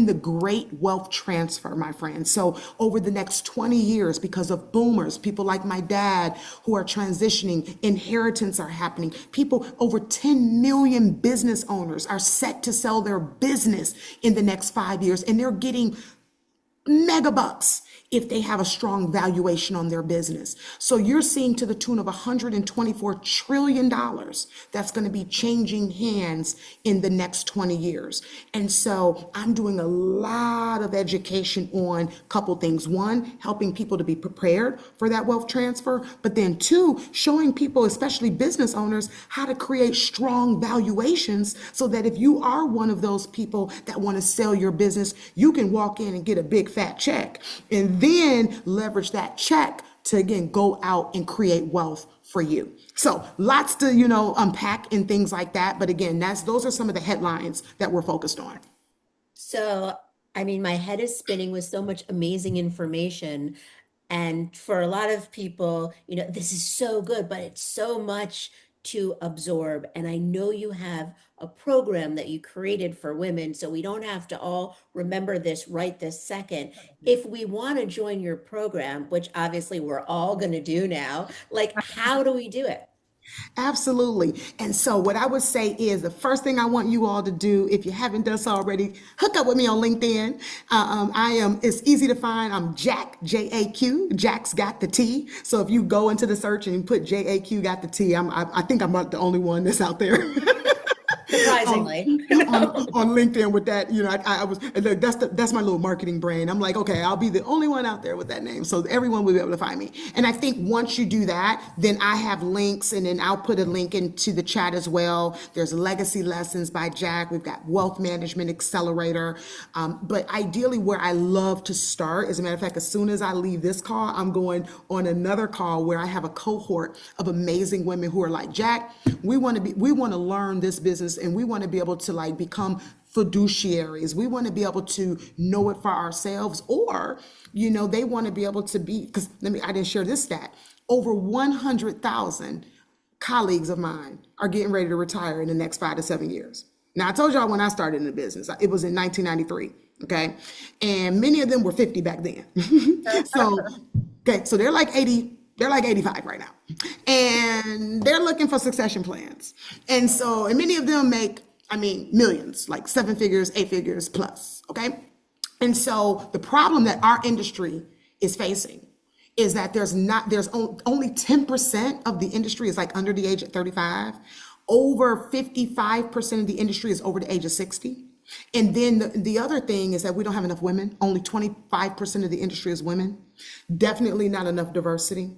the great wealth transfer, my friends. So over the next 20 years, because of boomers, people like my dad who are transitioning, inheritance are happening. People, over 10 million business owners are set to sell their business in the next 5 years, and they're getting mega bucks if they have a strong valuation on their business. So you're seeing to the tune of $124 trillion that's going to be changing hands in the next 20 years. And so I'm doing a lot of education on a couple things. One, helping people to be prepared for that wealth transfer, but then two, showing people, especially business owners, how to create strong valuations so that if you are one of those people that want to sell your business, you can walk in and get a big fat check and then leverage that check to again go out and create wealth for you. So lots to unpack and things like that, but again, those are some of the headlines that we're focused on. So, I mean, my head is spinning with so much amazing information. And for a lot of people, this is so good, but it's so much to absorb. And I know you have a program that you created for women, so we don't have to all remember this right this second. If we want to join your program, which obviously we're all going to do now, like, how do we do it? Absolutely. And so what I would say is the first thing I want you all to do, if you haven't done so already, hook up with me on LinkedIn. It's easy to find. I'm JaQ, JaQ. JaQ's got the T. So if you go into the search and you put JaQ got the T, I think I'm not the only one that's out there. Surprisingly. On LinkedIn with that, I was, look, that's my little marketing brain. I'm like, okay, I'll be the only one out there with that name, so everyone will be able to find me. And I think once you do that, then I have links, and then I'll put a link into the chat as well. There's Legacy Lessons by JaQ. We've got Wealth Management Accelerator. But ideally, where I love to start, as a matter of fact, as soon as I leave this call, I'm going on another call where I have a cohort of amazing women who are like, JaQ, we want to learn this business, and we want to be able to become fiduciaries. We want to be able to know it for ourselves, or, they want to be able to be, because I didn't share this stat. Over 100,000 colleagues of mine are getting ready to retire in the next 5 to 7 years. Now, I told y'all when I started in the business, it was in 1993. Okay. And many of them were 50 back then. So they're like 80. They're like 85 right now. And they're looking for succession plans. And many of them make, millions, like 7 figures, 8 figures plus. Okay. And so the problem that our industry is facing is that there's only 10% of the industry is under the age of 35. Over 55% of the industry is over the age of 60. And then the other thing is that we don't have enough women. Only 25% of the industry is women. Definitely not enough diversity.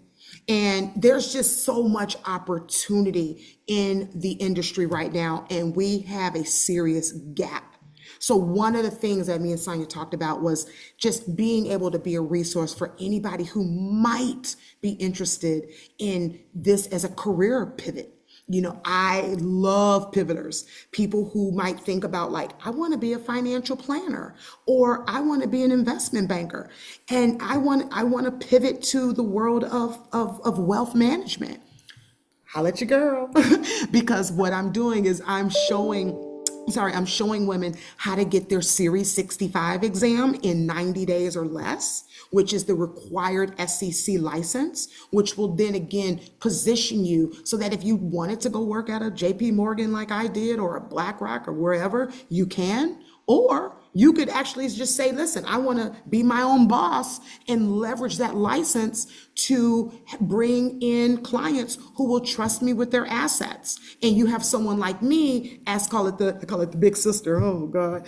And there's just so much opportunity in the industry right now, and we have a serious gap. So one of the things that me and Sonia talked about was just being able to be a resource for anybody who might be interested in this as a career pivot. I love pivoters, people who might think about, like, I want to be a financial planner, or I want to be an investment banker, and I want to pivot to the world of wealth management. Holla at your girl. Because what I'm doing is I'm showing women how to get their Series 65 exam in 90 days or less, which is the required SEC license, which will then again position you so that if you wanted to go work at a JP Morgan like I did, or a BlackRock or wherever, you can. Or you could actually just say, listen, I want to be my own boss and leverage that license to bring in clients who will trust me with their assets. And you have someone like me, as I call it the big sister. Oh God,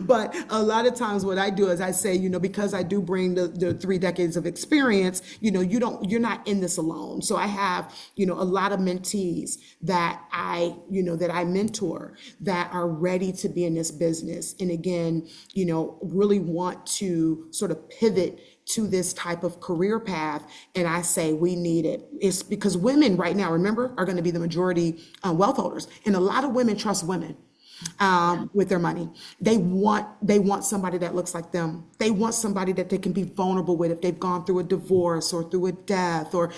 But a lot of times what I do is I say, because I do bring the 3 decades of experience, you're not in this alone. So I have, a lot of mentees that I mentor, that are ready to be in this business. And again, really want to sort of pivot to this type of career path. And I say we need it. It's because women right now, remember, are going to be the majority wealth holders. And a lot of women trust women Yeah. with their money. They want somebody that looks like them. They want somebody that they can be vulnerable with if they've gone through a divorce or through a death, or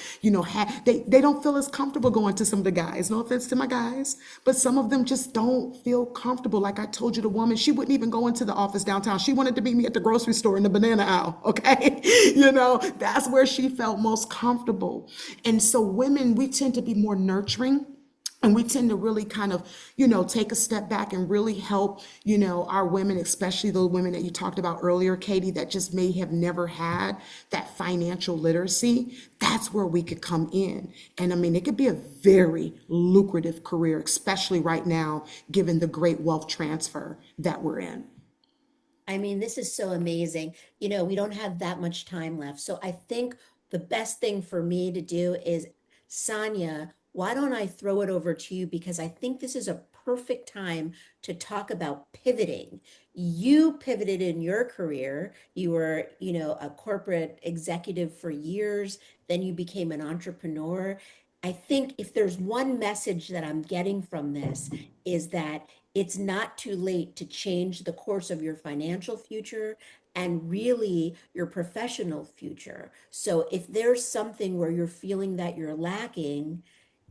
they don't feel as comfortable going to some of the guys. No offense to my guys, but some of them just don't feel comfortable. Like I told you, the woman, she wouldn't even go into the office downtown. She wanted to meet me at the grocery store in the banana aisle. Okay, that's where she felt most comfortable. And so women, we tend to be more nurturing, and we tend to really kind of, take a step back and really help, our women, especially those women that you talked about earlier, Katie, that just may have never had that financial literacy. That's where we could come in. And I mean, it could be a very lucrative career, especially right now, given the great wealth transfer that we're in. I mean, this is so amazing. We don't have that much time left. So I think the best thing for me to do is, Sonia, why don't I throw it over to you? Because I think this is a perfect time to talk about pivoting. You pivoted in your career. You were, a corporate executive for years, then you became an entrepreneur. I think if there's one message that I'm getting from this, is that it's not too late to change the course of your financial future and really your professional future. So if there's something where you're feeling that you're lacking,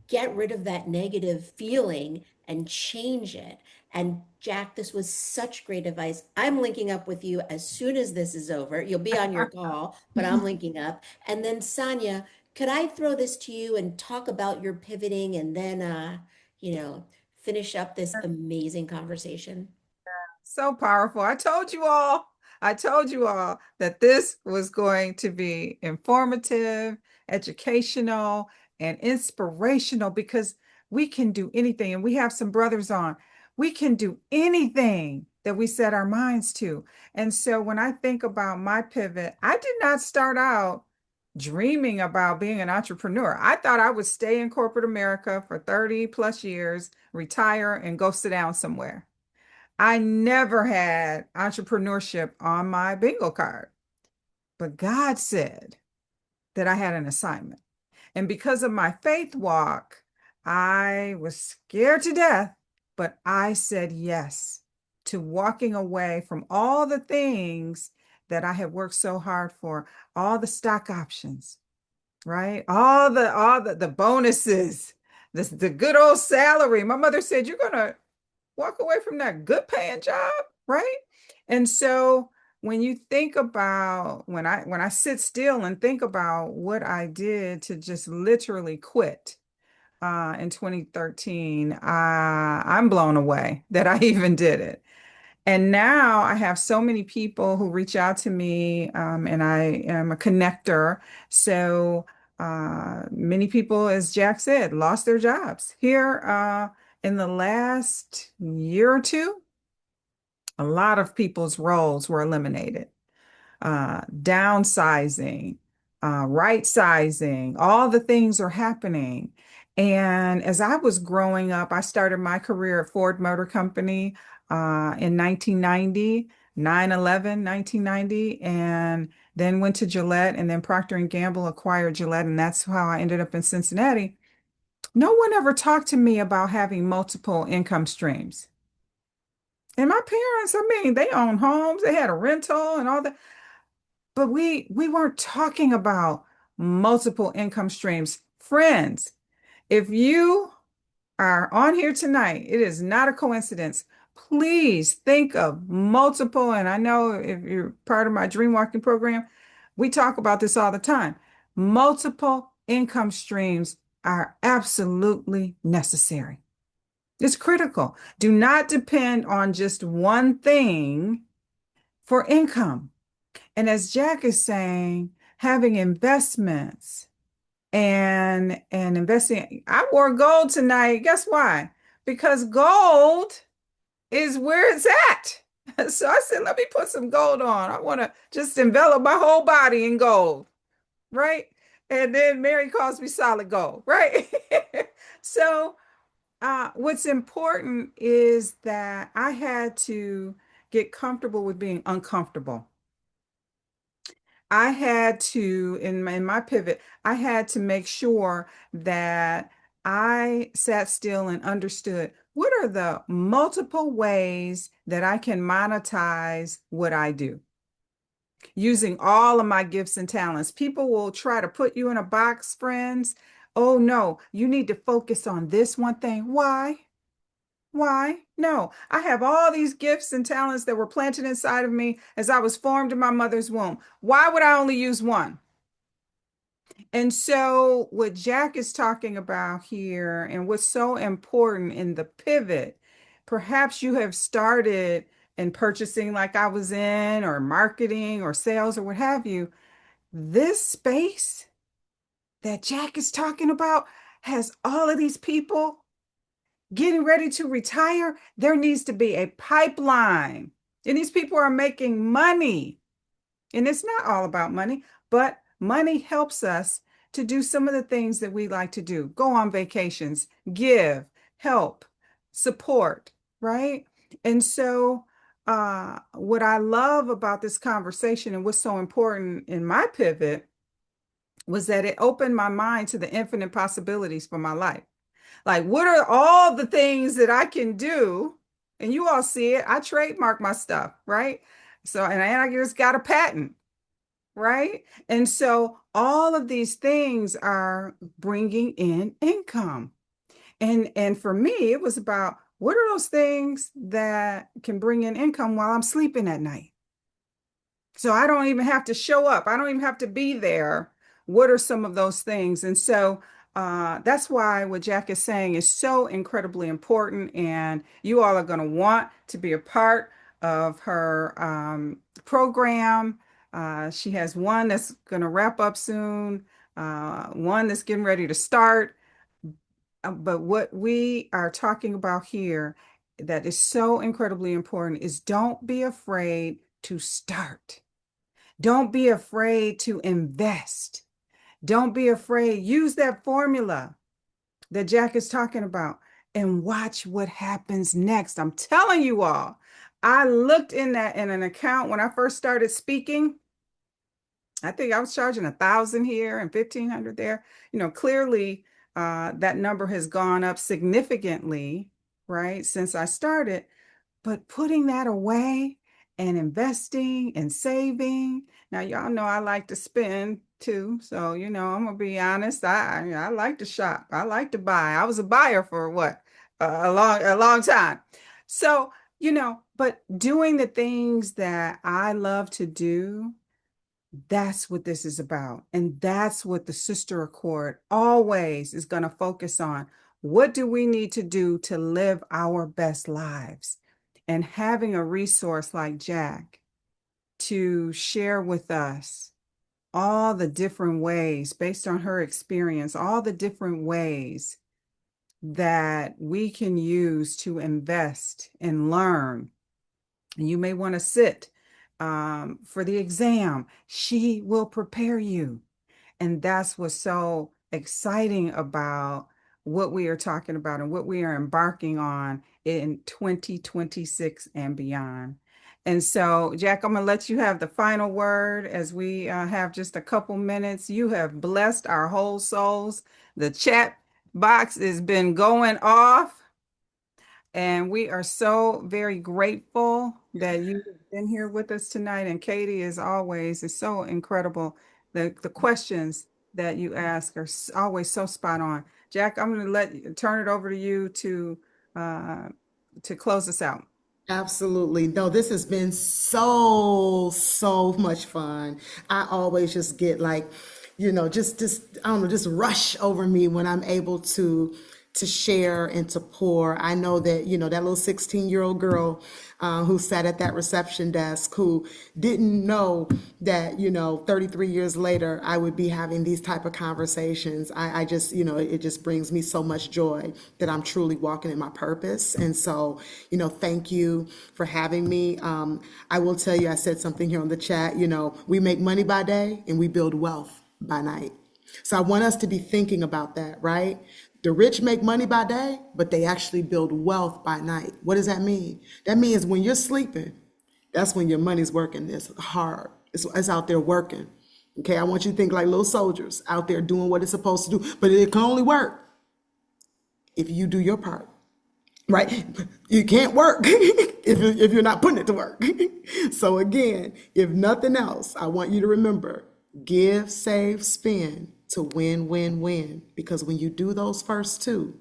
get rid of that negative feeling and change it. And JaQ, this was such great advice. I'm linking up with you as soon as this is over. You'll be on your call, but I'm linking up. And then Sonia, could I throw this to you and talk about your pivoting, and then you know, finish up this amazing conversation? So powerful. I told you all that this was going to be informative, educational, and inspirational, because we can do anything. And we have some brothers on. We can do anything that we set our minds to. And so when I think about my pivot, I did not start out dreaming about being an entrepreneur. I thought I would stay in corporate America for 30 plus years, retire, and go sit down somewhere. I never had entrepreneurship on my bingo card, but God said that I had an assignment. And because of my faith walk, I was scared to death, but I said yes to walking away from all the things that I had worked so hard for, all the stock options, right? All the bonuses, the good old salary. My mother said, "You're gonna walk away from that good paying job," right? And so when you think about, when I sit still and think about what I did to just literally quit in 2013, I'm blown away that I even did it. And now I have so many people who reach out to me, and I am a connector. So many people, as JaQ said, lost their jobs here in the last year or two. A lot of people's roles were eliminated, downsizing, right sizing, all the things are happening. And as I was growing up, I started my career at Ford Motor Company. in 1990, 9/11, 1990, and then went to Gillette, and then Procter and Gamble acquired Gillette, and that's how I ended up in Cincinnati. No one ever talked to me about having multiple income streams. And my parents, I mean, they owned homes, they had a rental and all that, but we weren't talking about multiple income streams. Friends, if you are on here tonight, it is not a coincidence. Please think of multiple, and I know if you're part of my dream walking program, we talk about this all the time. Multiple income streams are absolutely necessary. It's critical. Do not depend on just one thing for income. And as JaQ is saying, having investments and investing. I wore gold tonight. Guess why? Because gold is where it's at. So I said, let me put some gold on. I want to just envelop my whole body in gold, right? And then Mary calls me solid gold, right? So what's important is that I had to get comfortable with being uncomfortable. I had to, in my pivot, I had to make sure that I sat still and understood what are the multiple ways that I can monetize what I do using all of my gifts and talents. People will try to put you in a box, friends. Oh no, you need to focus on this one thing. Why? Why? No, I have all these gifts and talents that were planted inside of me as I was formed in my mother's womb. Why would I only use one? And so, what JaQ is talking about here, and what's so important in the pivot, perhaps you have started in purchasing like I was in, or marketing, or sales, or what have you. This space that JaQ is talking about has all of these people getting ready to retire. There needs to be a pipeline. And these people are making money. And it's not all about money, but money helps us to do some of the things that we like to do. Go on vacations, give, help, support, right? And so what I love about this conversation and what's so important in my pivot was that it opened my mind to the infinite possibilities for my life. Like, what are all the things that I can do? And you all see it. I trademark my stuff, right? So, and I just got a patent, right? And so all of these things are bringing in income. And for me, it was about what are those things that can bring in income while I'm sleeping at night? So I don't even have to show up. I don't even have to be there. What are some of those things? And so that's why what JaQ is saying is so incredibly important. And you all are going to want to be a part of her program. She has one that's going to wrap up soon, one that's getting ready to start. But what we are talking about here that is so incredibly important is don't be afraid to start. Don't be afraid to invest. Don't be afraid. Use that formula that JaQ is talking about and watch what happens next. I'm telling you all, I looked in an account when I first started speaking. I think I was charging 1,000 here and 1,500 there. You know, clearly that number has gone up significantly, right, since I started. But putting that away and investing and saving. Now, y'all know I like to spend too. So, you know, I'm gonna be honest. I like to shop. I like to buy. I was a buyer for what? A long time. So, you know, but doing the things that I love to do, that's what this is about. And that's what the Sister Accord always is going to focus on. What do we need to do to live our best lives? And having a resource like JaQ to share with us all the different ways, based on her experience, all the different ways that we can use to invest and learn. And you may want to sit for the exam. She will prepare you. And that's what's so exciting about what we are talking about and what we are embarking on in 2026 and beyond. And so, JaQ, I'm going to let you have the final word as we have just a couple minutes. You have blessed our whole souls. The chat box has been going off. And we are so very grateful that you've been here with us tonight. And Katie, as always, is so incredible. The questions that you ask are always so spot on. JaQ, I'm going to turn it over to you uh, to close us out. Absolutely. No, this has been so much fun. I always just get like, I don't know, just rush over me when I'm able to share and to pour. I know that, that little 16-year-old girl who sat at that reception desk, who didn't know that, 33 years later, I would be having these type of conversations. I just, it just brings me so much joy that I'm truly walking in my purpose. And so, thank you for having me. I will tell you, I said something here on the chat, we make money by day and we build wealth by night. So I want us to be thinking about that, right? The rich make money by day, but they actually build wealth by night. What does that mean? That means when you're sleeping, that's when your money's working. It's hard. It's out there working. Okay, I want you to think like little soldiers out there doing what it's supposed to do, but it can only work if you do your part, right? You can't work if you're not putting it to work. So again, if nothing else, I want you to remember, give, save, spend to win, win, win. Because when you do those first two,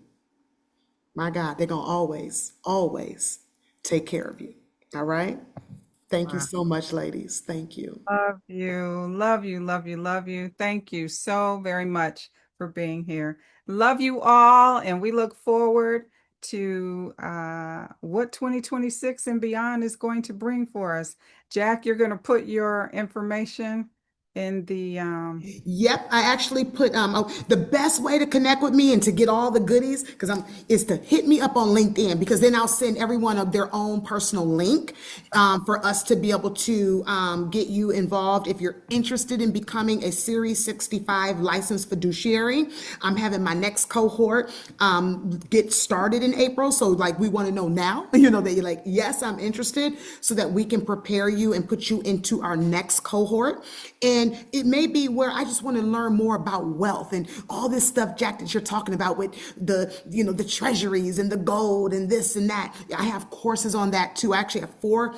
my God, they're going to always take care of you. All right? Thank you Wow. so much, ladies. Thank you. Love you. Love you. Love you. Love you. Thank you so very much for being here. Love you all. And we look forward to what 2026 and beyond is going to bring for us. JaQ, you're going to put your information in the Yep, I actually put the best way to connect with me and to get all the goodies because is to hit me up on LinkedIn, because then I'll send everyone of their own personal link for us to be able to get you involved. If you're interested in becoming a Series 65 licensed fiduciary, I'm having my next cohort get started in April. So like we want to know now, that you're like, yes, I'm interested, so that we can prepare you and put you into our next cohort. And it may be where I just want to learn more about wealth and all this stuff, JaQ, that you're talking about with the treasuries and the gold and this and that. I have courses on that too. I actually have 4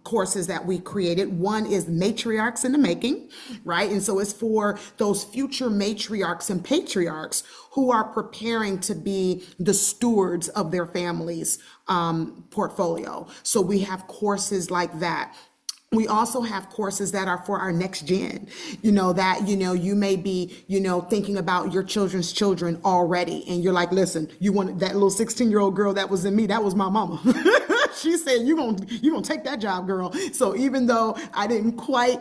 courses that we created. One is Matriarchs in the Making, right? And so it's for those future matriarchs and patriarchs who are preparing to be the stewards of their family's portfolio. So we have courses like that. We also have courses that are for our next gen, you may be, thinking about your children's children already. And you're like, listen, you want that little 16-year-old girl that was in me, that was my mama. She said, you gonna take that job, girl. So even though I didn't quite,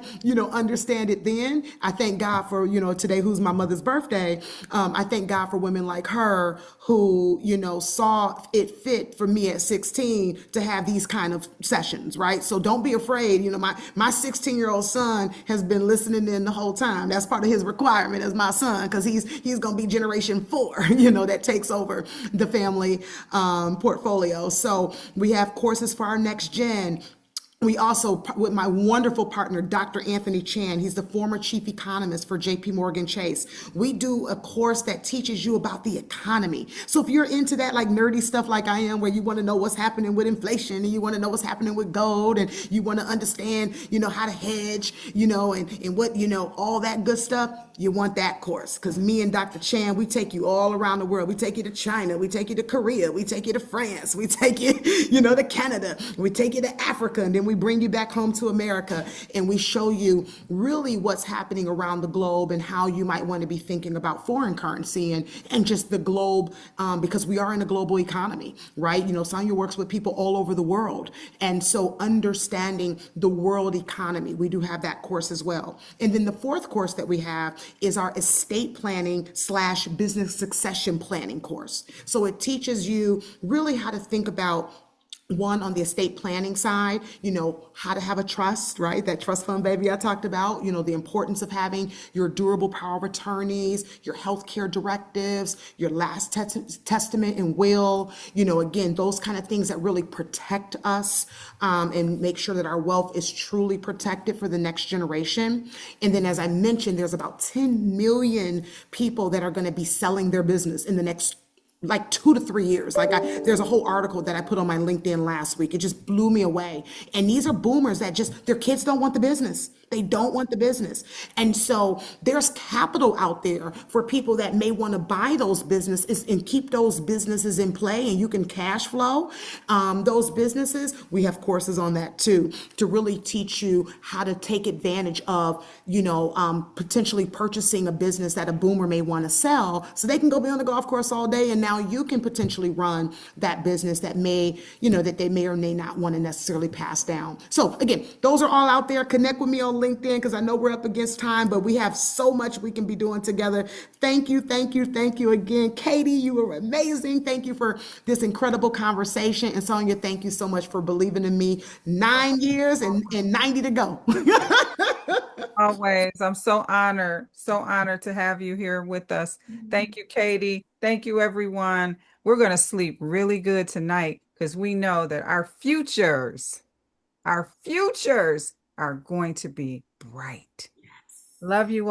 understand it then, I thank God for, today, who's my mother's birthday. I thank God for women like her who, saw it fit for me at 16 to have these kind of sessions, right? So don't be afraid. My 16-year-old son has been listening in the whole time. That's part of his requirement as my son, because he's going to be generation 4, that takes over the family portfolio. So we have courses for our next gen. We also, with my wonderful partner, Dr. Anthony Chan, he's the former chief economist for JP Morgan Chase. We do a course that teaches you about the economy. So if you're into that like nerdy stuff like I am, where you want to know what's happening with inflation and you want to know what's happening with gold and you want to understand, how to hedge, and what, all that good stuff, you want that course. Because me and Dr. Chan, we take you all around the world. We take you to China, we take you to Korea, we take you to France, we take you, to Canada, we take you to Africa, and then we bring you back home to America, and we show you really what's happening around the globe and how you might want to be thinking about foreign currency and just the globe, because we are in a global economy, right? Sonia works with people all over the world. And so understanding the world economy, we do have that course as well. And then the 4th course that we have is our estate planning / business succession planning course. So it teaches you really how to think about one on the estate planning side, how to have a trust, right? That trust fund baby I talked about, the importance of having your durable power of attorneys, your healthcare directives, your last testament and will, again, those kind of things that really protect us, and make sure that our wealth is truly protected for the next generation. And then, as I mentioned, there's about 10 million people that are going to be selling their business in the next like 2 to 3 years. There's a whole article that I put on my LinkedIn last week. It just blew me away. And these are boomers that just, their kids don't want the business. They don't want the business. And so there's capital out there for people that may want to buy those businesses and keep those businesses in play, and you can cash flow those businesses. We have courses on that too, to really teach you how to take advantage of, potentially purchasing a business that a boomer may want to sell so they can go be on the golf course all day. And now you can potentially run that business that that they may or may not want to necessarily pass down. So again, those are all out there. Connect with me on LinkedIn, because I know we're up against time, but we have so much we can be doing together. Thank you, thank you, thank you again. Katie, you were amazing. Thank you for this incredible conversation. And Sonia, thank you so much for believing in me. 9 years and 90 to go. Always. I'm so honored to have you here with us. Thank you, Katie. Thank you, everyone. We're going to sleep really good tonight because we know that our futures are going to be bright. Love you all.